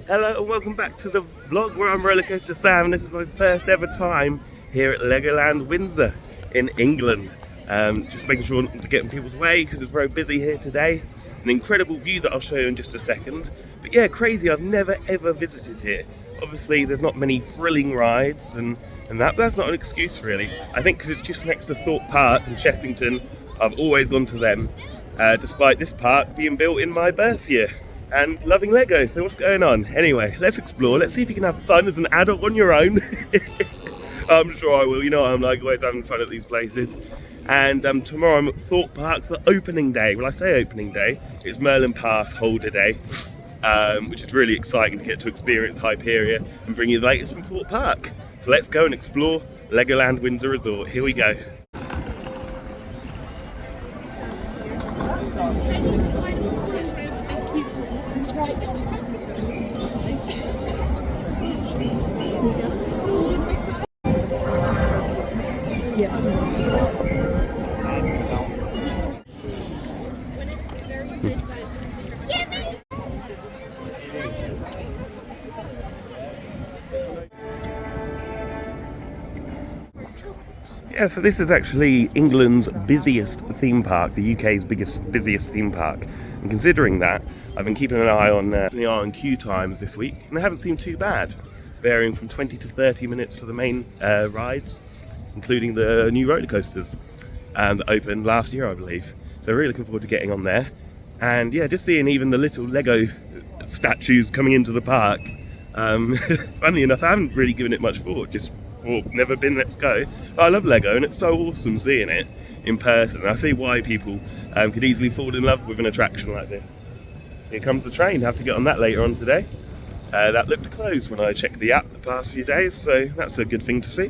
Hello and welcome back to the vlog where I'm Rollercoaster Sam, and this is my first ever time here at Legoland Windsor in England. Just making sure not to get in people's way because it's very busy here today. An incredible view that I'll show you in just a second. But yeah, crazy, I've never ever visited here. Obviously there's not many thrilling rides and but that's not an excuse really. I think because it's just next to Thorpe Park in Chessington, I've always gone to them, despite this park being built in my birth year. And loving Lego, so what's going on? Anyway, let's explore, let's see if you can have fun as an adult on your own. I'm sure I will, you know what I'm like, always having fun at these places. And tomorrow I'm at Thorpe Park for opening day. Well, I say opening day, it's Merlin Pass holder day, which is really exciting to get to experience Hyperia and bring you the latest from Thorpe Park. So let's go and explore Legoland Windsor Resort, here we go. Yeah, so this is actually England's busiest theme park, the UK's busiest theme park. And considering that, I've been keeping an eye on queue times this week, and they haven't seemed too bad, varying from 20 to 30 minutes for the main rides, including the new roller coasters that opened last year, I believe. So really looking forward to getting on there. And yeah, just seeing even the little Lego statues coming into the park. Funnily enough, I haven't really given it much thought, just never been, let's go. But I love Lego and it's so awesome seeing it in person. I see why people could easily fall in love with an attraction like this. Here comes the train, have to get on that later on today. That looked closed when I checked the app the past few days, so that's a good thing to see.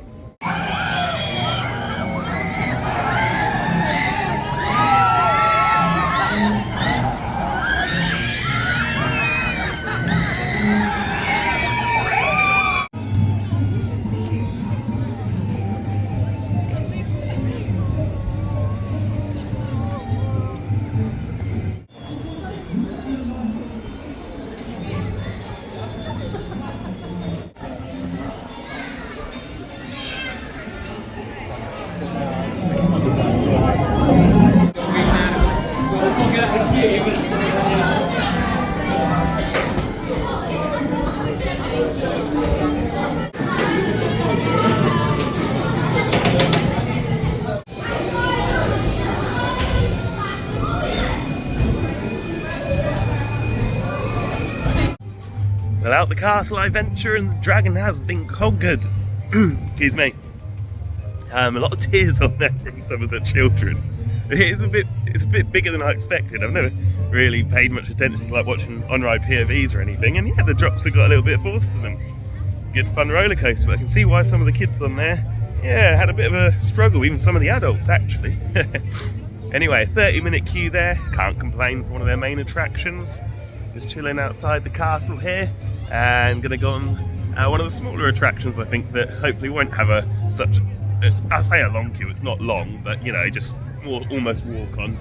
Without the castle I venture and the dragon has been conquered. Excuse me. A lot of tears on there from some of the children. It's a bit bigger than I expected. I've never really paid much attention to like watching on-ride POVs or anything, and yeah, the drops have got a little bit of force to them. Good fun roller coaster, but I can see why some of the kids on there, yeah, had a bit of a struggle, even some of the adults actually. Anyway, 30-minute queue there, can't complain for one of their main attractions. Just chilling outside the castle here, and gonna go on one of the smaller attractions I think that hopefully won't have I say a long queue, it's not long, but you know, just more almost walk on.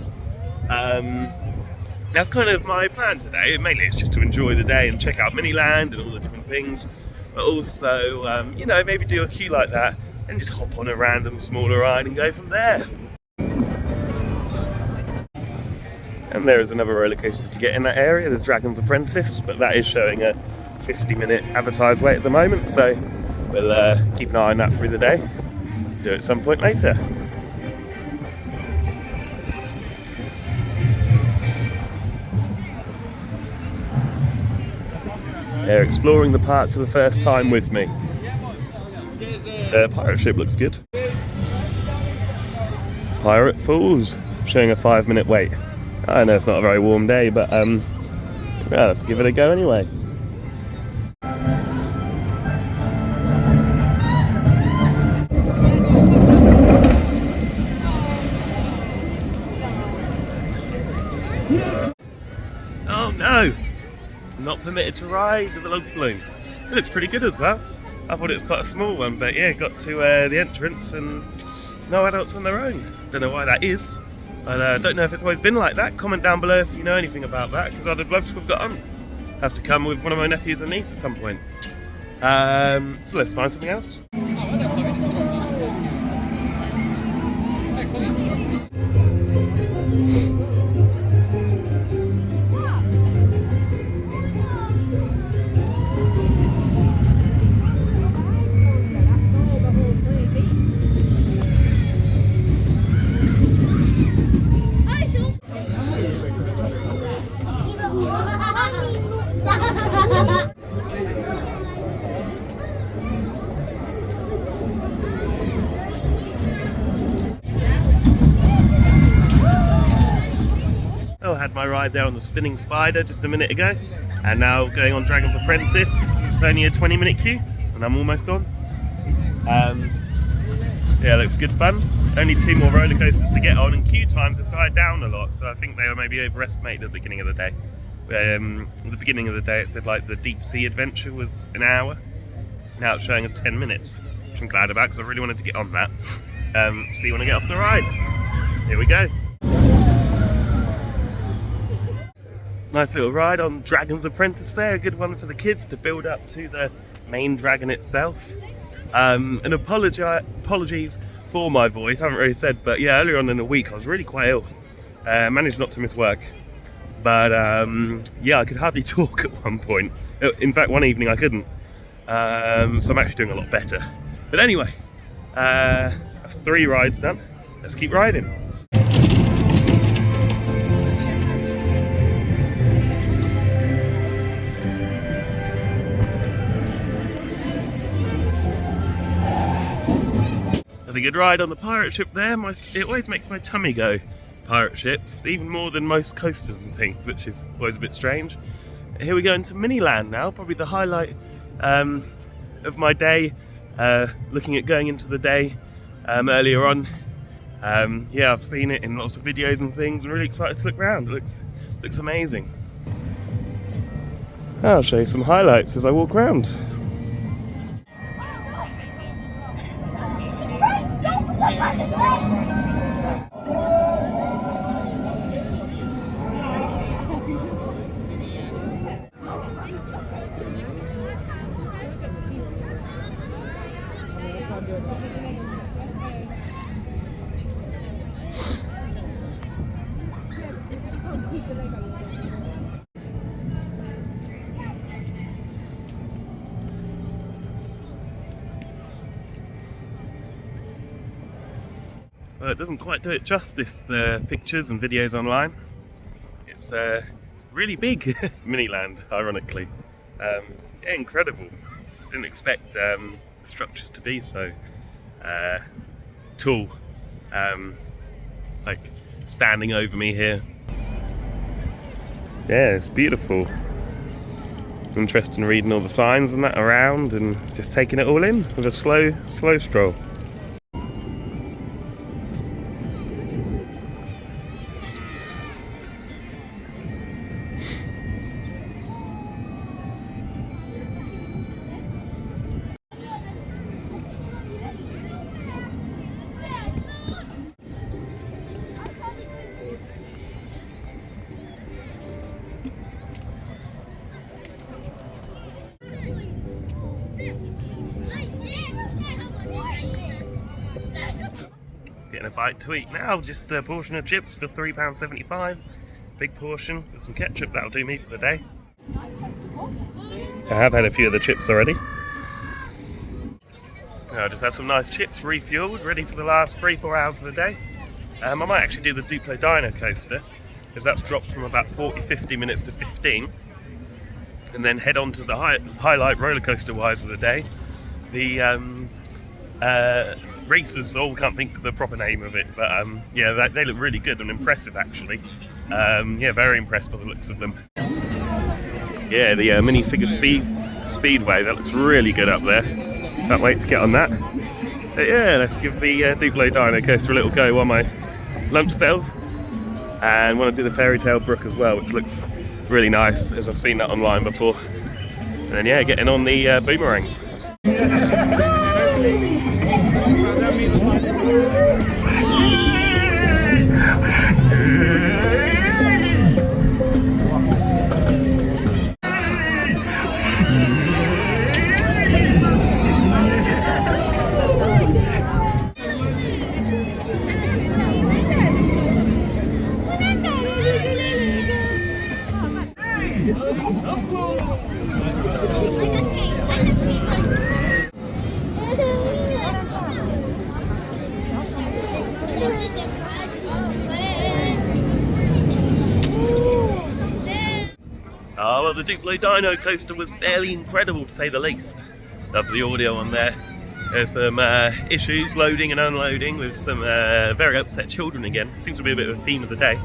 That's kind of my plan today. Mainly it's just to enjoy the day and check out Miniland and all the different things, but also you know, maybe do a queue like that and just hop on a random smaller ride and go from there. And there is another roller coaster to get in that area, the Dragon's Apprentice, but that is showing a 50-minute advertised wait at the moment, so we'll keep an eye on that through the day. Do it at some point later. They're exploring the park for the first time with me. The pirate ship looks good. Pirate Falls, showing a 5-minute wait. I know it's not a very warm day, but yeah, let's give it a go anyway. Oh no! Not permitted to ride the log flume. It looks pretty good as well. I thought it was quite a small one, but yeah, got to the entrance and no adults on their own. Don't know why that is. I don't know if it's always been like that. Comment down below if you know anything about that, because I'd have loved to have got on. have to come with one of my nephews and niece at some point. So let's find something else. Oh, I had my ride there on the spinning spider just a minute ago, and now going on Dragon's Apprentice. It's only a 20-minute queue and I'm almost on. Yeah, looks good fun. Only 2 more roller coasters to get on, and queue times have died down a lot, so I think they were maybe overestimated at the beginning of the day. At the beginning of the day it said like the deep sea adventure was an hour. Now it's showing us 10 minutes, which I'm glad about because I really wanted to get on that. See when I get off the ride. Here we go. Nice little ride on Dragon's Apprentice there, a good one for the kids to build up to the main dragon itself. And apologies for my voice, I haven't really said, but yeah, earlier on in the week I was really quite ill. Managed not to miss work, but yeah, I could hardly talk at one point. In fact, one evening I couldn't. So I'm actually doing a lot better. But anyway, that's 3 rides done. Let's keep riding. A good ride on the pirate ship there. It always makes my tummy go, pirate ships, even more than most coasters and things, which is always a bit strange. Here we go into Miniland now, probably the highlight of my day, looking at going into the day earlier on. Yeah, I've seen it in lots of videos and things. I'm really excited to look around. It looks amazing. I'll show you some highlights as I walk around. Well, it doesn't quite do it justice, the pictures and videos online. It's really big, Miniland, ironically. Yeah, incredible. Didn't expect structures to be so tall, like standing over me here. Yeah, it's beautiful. Interesting reading all the signs and that around and just taking it all in with a slow stroll. Getting a bite to eat now, just a portion of chips for £3.75. Big portion with some ketchup, that'll do me for the day. I have had a few of the chips already. I just had some nice chips, refueled, ready for the last 3-4 hours of the day. I might actually do the Duplo Dino coaster, because that's dropped from about 40-50 minutes to 15. And then head on to the highlight roller coaster wise of the day. The racers, I can't think of the proper name of it, but yeah, they look really good and impressive actually. Yeah, very impressed by the looks of them. Yeah, the minifigure speedway, that looks really good up there. Can't wait to get on that. But yeah, let's give the Duplo Dino coaster a little go while my lunch sells. And want to do the Fairy Tale Brook as well, which looks really nice, as I've seen that online before. And then yeah, getting on the boomerangs. Oh, well, the Duplo Dino coaster was fairly incredible, to say the least. Love the audio on there. There's some issues loading and unloading with some very upset children again. Seems to be a bit of a theme of the day.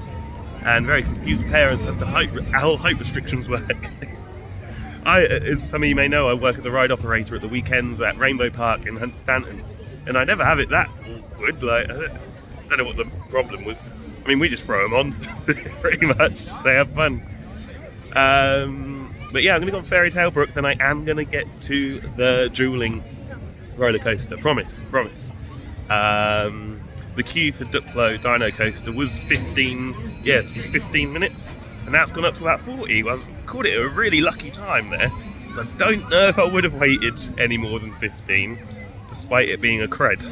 And very confused parents as to how height restrictions work. As some of you may know, I work as a ride operator at the weekends at Rainbow Park in Hunstanton. And I never have it that awkward. Like, I don't know what the problem was. I mean, we just throw them on, pretty much, to say have fun. But yeah, I'm going to go on Fairy Tale Brook, then I am going to get to the dueling roller coaster. Promise. The queue for Duplo Dino Coaster was 15 minutes, and now it's gone up to about 40. I called it a really lucky time there, because I don't know if I would have waited any more than 15, despite it being a cred.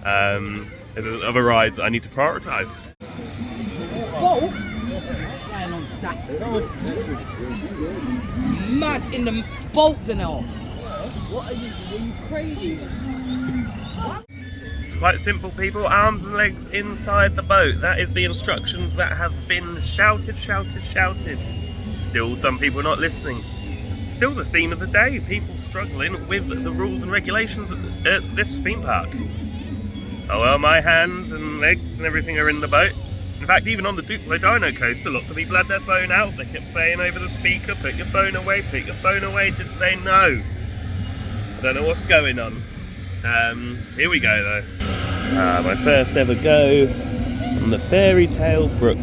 There's other rides that I need to prioritise. Mad in the boat and all. What are you crazy? It's quite simple, people. Arms and legs inside the boat. That is the instructions that have been shouted. Still, some people are not listening. Still the theme of the day. People struggling with the rules and regulations at this theme park. Oh well, my hands and legs and everything are in the boat. In fact, even on the Duplo Dino coaster, lots of people had their phone out. They kept saying over the speaker, put your phone away, put your phone away. Didn't they know? I don't know what's going on. Here we go though. My first ever go on the Fairy Tale Brook.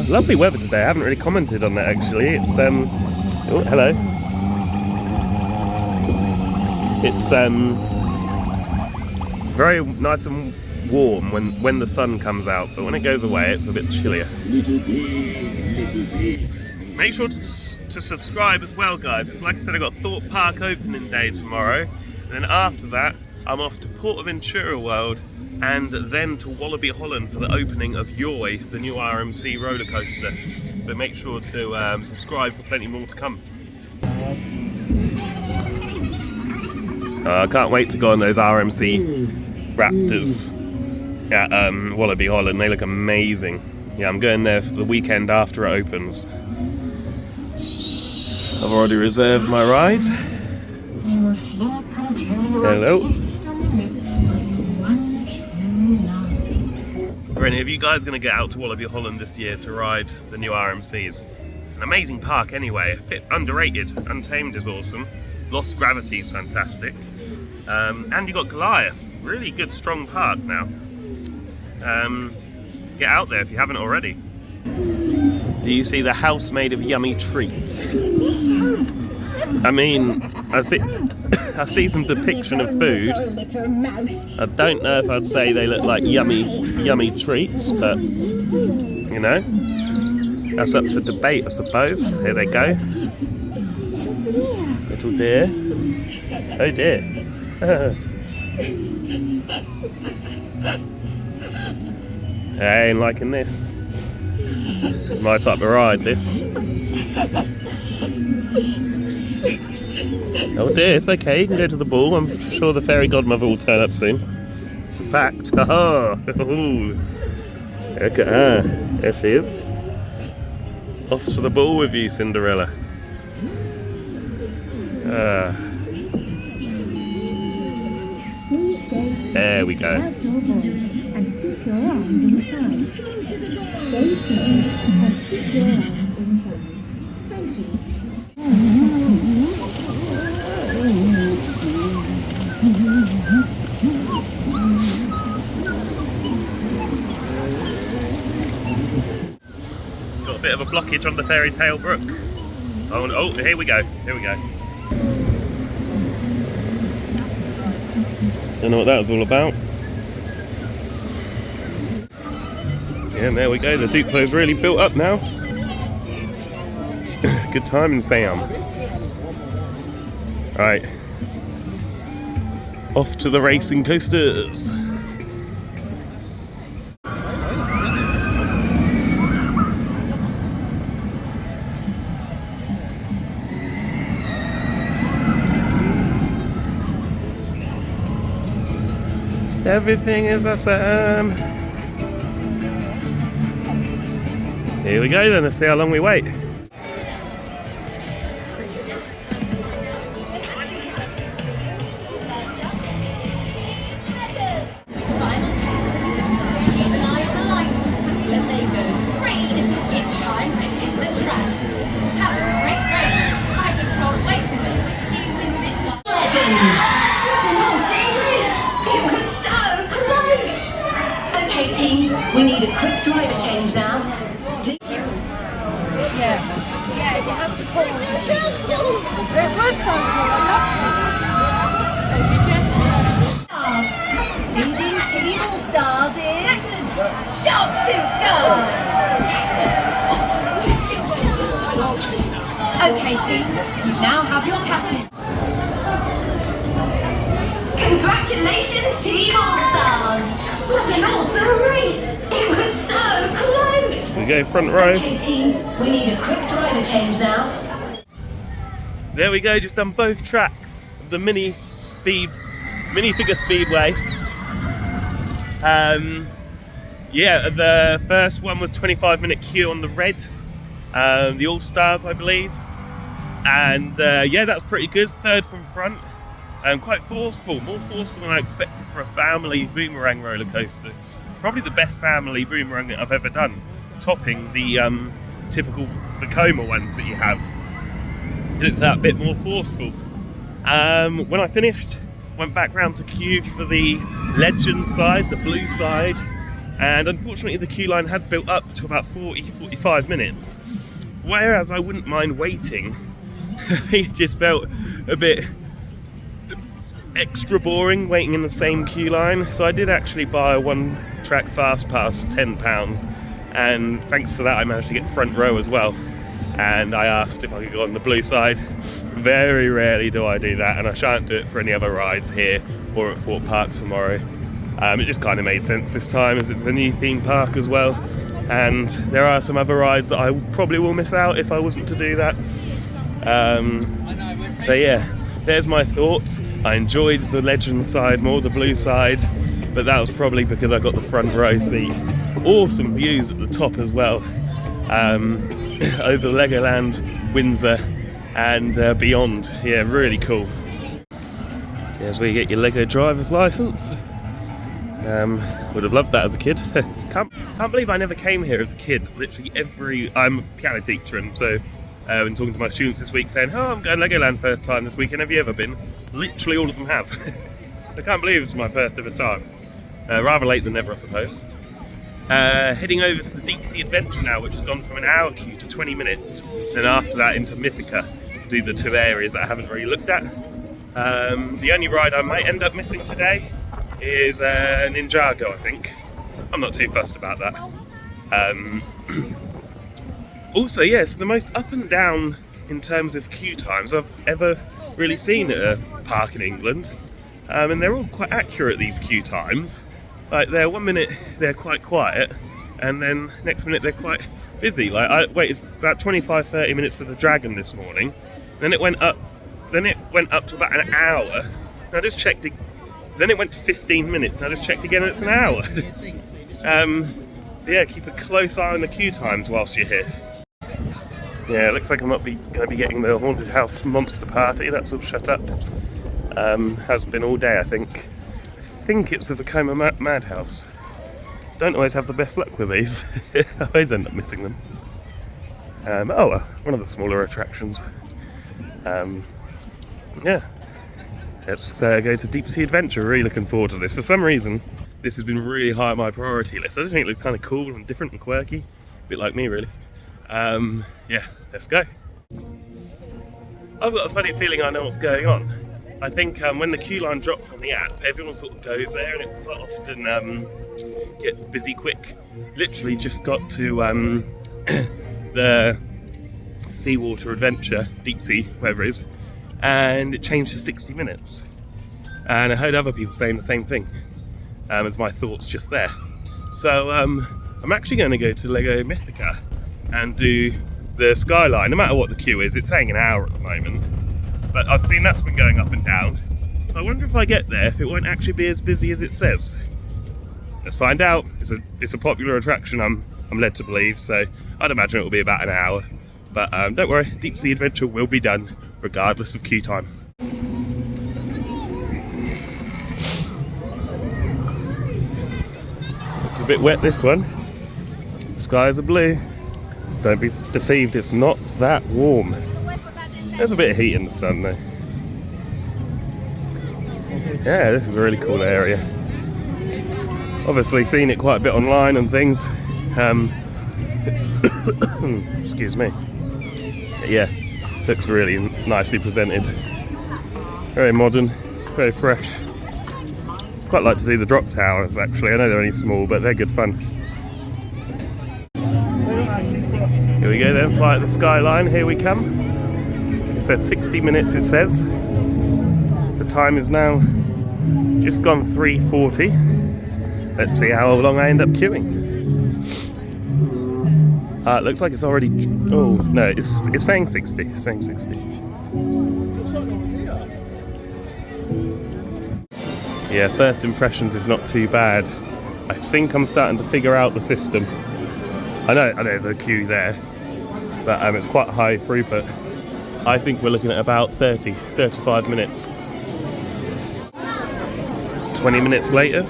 Lovely weather today. I haven't really commented on that actually. It's oh, hello. It's very nice and warm when the sun comes out, but when it goes away it's a bit chillier. Make sure to subscribe as well, guys, because like I said, I've got Thorpe Park opening day tomorrow, and then after that I'm off to Portaventura World and then to Wallaby Holland for the opening of Yoy, the new RMC roller coaster. So make sure to subscribe for plenty more to come. I can't wait to go on those RMC Raptors at Wallaby Holland. They look amazing. Yeah, I'm going there for the weekend after it opens. I've already reserved my ride. Hello. Are any of you guys going to get out to Wallaby Holland this year to ride the new RMCs? It's an amazing park anyway, a bit underrated. Untamed is awesome. Lost Gravity is fantastic. And you got Goliath. Really good, strong park now. Get out there if you haven't already. Do you see the house made of yummy treats? I mean, I see some depiction of food. I don't know if I'd say they look like yummy treats, but you know, that's up for debate, I suppose. Here they go. Little deer. Oh dear. I ain't liking this. My type of ride, this. Oh dear, it's okay, you can go to the ball. I'm sure the fairy godmother will turn up soon. In fact, look at her. There she is. Off to the ball with you, Cinderella. There we go. Got a bit of a blockage on the Fairy Tale Brook. Oh, here we go. Don't know what that was all about. Yeah, there we go. The Duplo's really built up now. Good timing, Sam. Right. Off to the racing coasters. Everything is awesome. Here we go then, let's see how long we wait. We need a quick driver change now. Yeah, if you have to call to see. It was so cool, I loved it. Oh, did you? Leading team all stars is Shark Suit Girl. Okay teams, you now have your captain. Congratulations Team All Stars! What an awesome race! It was so close! We go front row. Okay teams, we need a quick driver change now. There we go, just done both tracks of the mini figure speedway. Yeah, the first one was 25-minute queue on the red, the All Stars I believe, and yeah, that's pretty good. Third from front. Quite forceful, more forceful than I expected for a family boomerang roller coaster. Probably the best family boomerang that I've ever done, topping the typical Vekoma ones that you have. It's that bit more forceful. When I finished, went back round to queue for the Legend side, the blue side, and unfortunately the queue line had built up to about 40-45 minutes. Whereas I wouldn't mind waiting, it just felt a bit extra boring waiting in the same queue line. So I did actually buy a one track fast pass for £10, and thanks to that I managed to get front row as well. And I asked if I could go on the blue side. Very rarely do I do that, and I shan't do it for any other rides here or at Fort Park tomorrow. It just kind of made sense this time as it's a new theme park as well, and there are some other rides that I probably will miss out if I wasn't to do that. So yeah, there's my thoughts. I enjoyed the Legend side more, the blue side, but that was probably because I got the front row seat. Awesome views at the top as well, over Legoland Windsor and beyond. Yeah, really cool. Here's where you get your Lego driver's license. Would have loved that as a kid. Can't believe I never came here as a kid. Literally I'm a piano teacher, and so I've been talking to my students this week saying, oh, I'm going Legoland first time this weekend, have you ever been? Literally all of them have. I can't believe it's my first ever time. Rather late than never, I suppose. Heading over to the Deep Sea Adventure now, which has gone from an hour queue to 20 minutes. Then after that into Mythica, to do the two areas that I haven't really looked at. The only ride I might end up missing today is Ninjago, I think. I'm not too fussed about that. Also, yes, the most up and down in terms of queue times I've ever really seen at a park in England. And they're all quite accurate, these queue times. Like, they're 1 minute they're quite quiet, and then next minute they're quite busy. Like, I waited about 25-30 minutes for the Dragon this morning, then it went up to about an hour, and I just checked it, then it went to 15 minutes, and I just checked again and it's an hour. Yeah, keep a close eye on the queue times whilst you're here. Yeah, it looks like I'm not going to be getting the Haunted House Monster Party, that's all shut up. Has been all day, I think. I think it's the Vekoma Madhouse. Don't always have the best luck with these. I always end up missing them. Oh well, one of the smaller attractions. Yeah, let's go to Deep Sea Adventure. Really looking forward to this. For some reason, this has been really high on my priority list. I just think it looks kind of cool and different and quirky. A bit like me, really. Yeah, let's go. I've got a funny feeling I know what's going on. I think when the queue line drops on the app, everyone sort of goes there, and it quite often gets busy quick. Literally just got to the Seawater Adventure, Deep Sea, whatever it is, and it changed to 60 minutes. And I heard other people saying the same thing as my thoughts just there. So I'm actually going to go to Lego Mythica and do the Skyline. No matter what the queue is, it's saying an hour at the moment. But I've seen that's been going up and down. So I wonder if I get there, if it won't actually be as busy as it says. Let's find out. It's a popular attraction, I'm led to believe, so I'd imagine it will be about an hour. But don't worry, Deep Sea Adventure will be done regardless of queue time. It's a bit wet, this one. Skies are blue. Don't be deceived, it's not that warm. There's a bit of heat in the sun though. Yeah, this is a really cool area. Obviously seen it quite a bit online and things. Excuse me. But yeah, looks really nicely presented. Very modern, very fresh. Quite like to do the drop towers actually. I know they're only small, but they're good fun. Here we go then, fly at the skyline, here we come. It says 60 minutes, it says. The time is now just gone 3:40. Let's see how long I end up queuing. It looks like it's already, oh no, it's saying 60, it's saying 60. Yeah, first impressions is not too bad. I think I'm starting to figure out the system. I know there's a queue there, but it's quite high throughput. I think we're looking at about 35 minutes. 20 minutes later,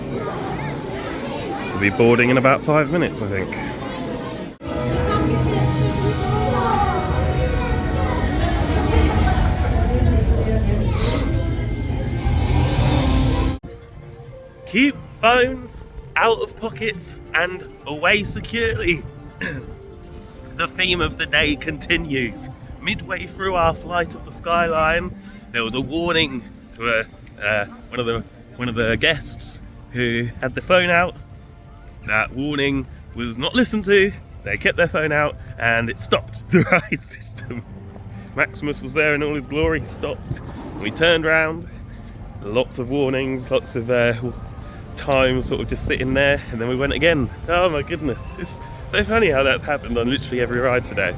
we'll be boarding in about 5 minutes, I think. Keep phones out of pockets and away securely. The theme of the day continues. Midway through our flight of the skyline, there was a warning to one of the guests who had the phone out. That warning was not listened to. They kept their phone out and it stopped the ride system. Maximus was there in all his glory. He stopped. We turned round. Lots of warnings, lots of time sort of just sitting there, and then we went again. Oh my goodness, it's so funny how that's happened on literally every ride today.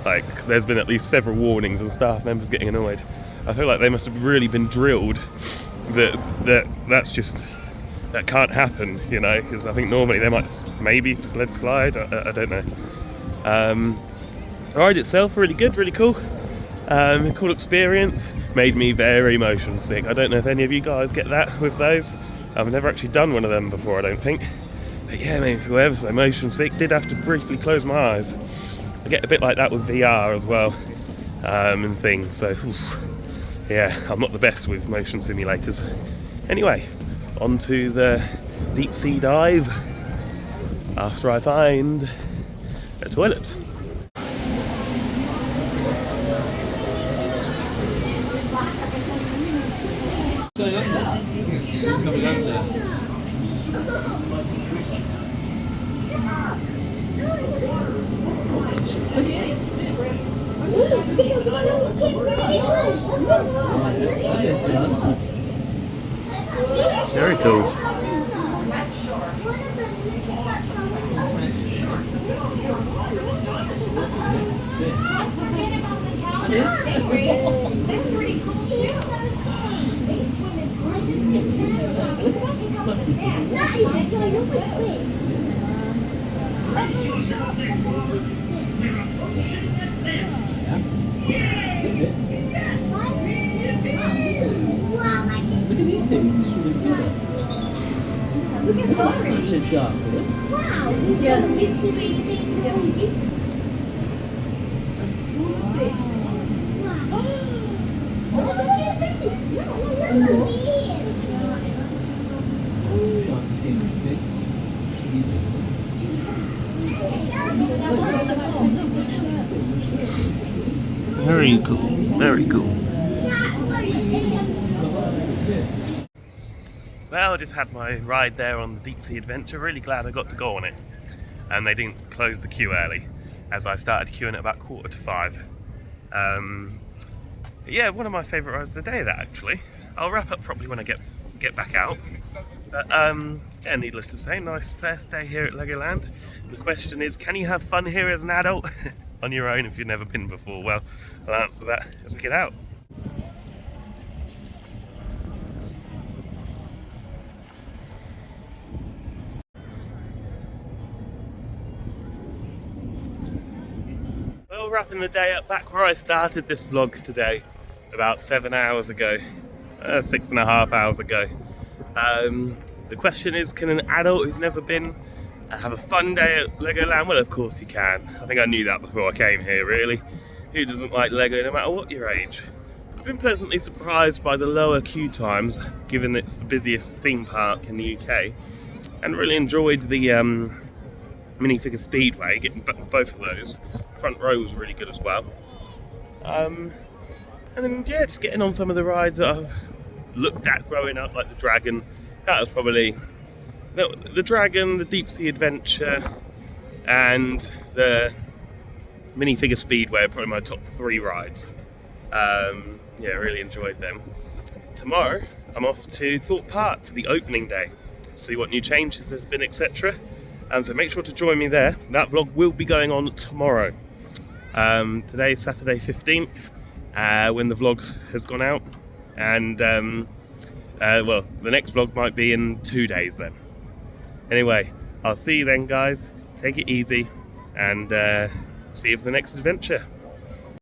Like, there's been at least several warnings and staff members getting annoyed. I feel like they must have really been drilled that can't happen, you know, because I think normally they might maybe just let it slide. I don't know. The ride itself really good, really cool. Cool experience. Made me very motion sick. I don't know if any of you guys get that with those. I've never actually done one of them before, I don't think. But yeah, maybe whoever's so motion sick, did have to briefly close my eyes. I get a bit like that with VR as well, and things, so oof. Yeah, I'm not the best with motion simulators. Anyway, on to the deep sea dive after I find a toilet. Very cool. Very cool, very cool. Well, I just had my ride there on the Deep Sea Adventure. Really glad I got to go on it. And they didn't close the queue early, as I started queuing at about 4:45. Yeah, one of my favourite rides of the day, that actually. I'll wrap up properly when I get back out. But yeah, needless to say, nice first day here at Legoland. The question is, can you have fun here as an adult? On your own if you've never been before? Well, I'll answer that as we get out. Well, wrapping the day up back where I started this vlog today, about 7 hours ago, 6.5 hours ago. The question is, can an adult who's never been have a fun day at Legoland? Well, of course you can. I think I knew that before I came here, really. Who doesn't like Lego, no matter what your age? I've been pleasantly surprised by the lower queue times, given it's the busiest theme park in the UK, and really enjoyed the minifigure speedway, getting both of those. Front row was really good as well. And then, yeah, just getting on some of the rides that I've looked at growing up, like the Dragon. That was probably the Dragon, the Deep Sea Adventure, and the minifigure speedway are probably my top 3 rides. Yeah, really enjoyed them. Tomorrow I'm off to Thorpe Park for the opening day, see what new changes there's been, etc. So make sure to join me there. That vlog will be going on tomorrow. Today is Saturday 15th, when the vlog has gone out, and well, the next vlog might be in 2 days then. Anyway, I'll see you then, guys. Take it easy, and see you for the next adventure.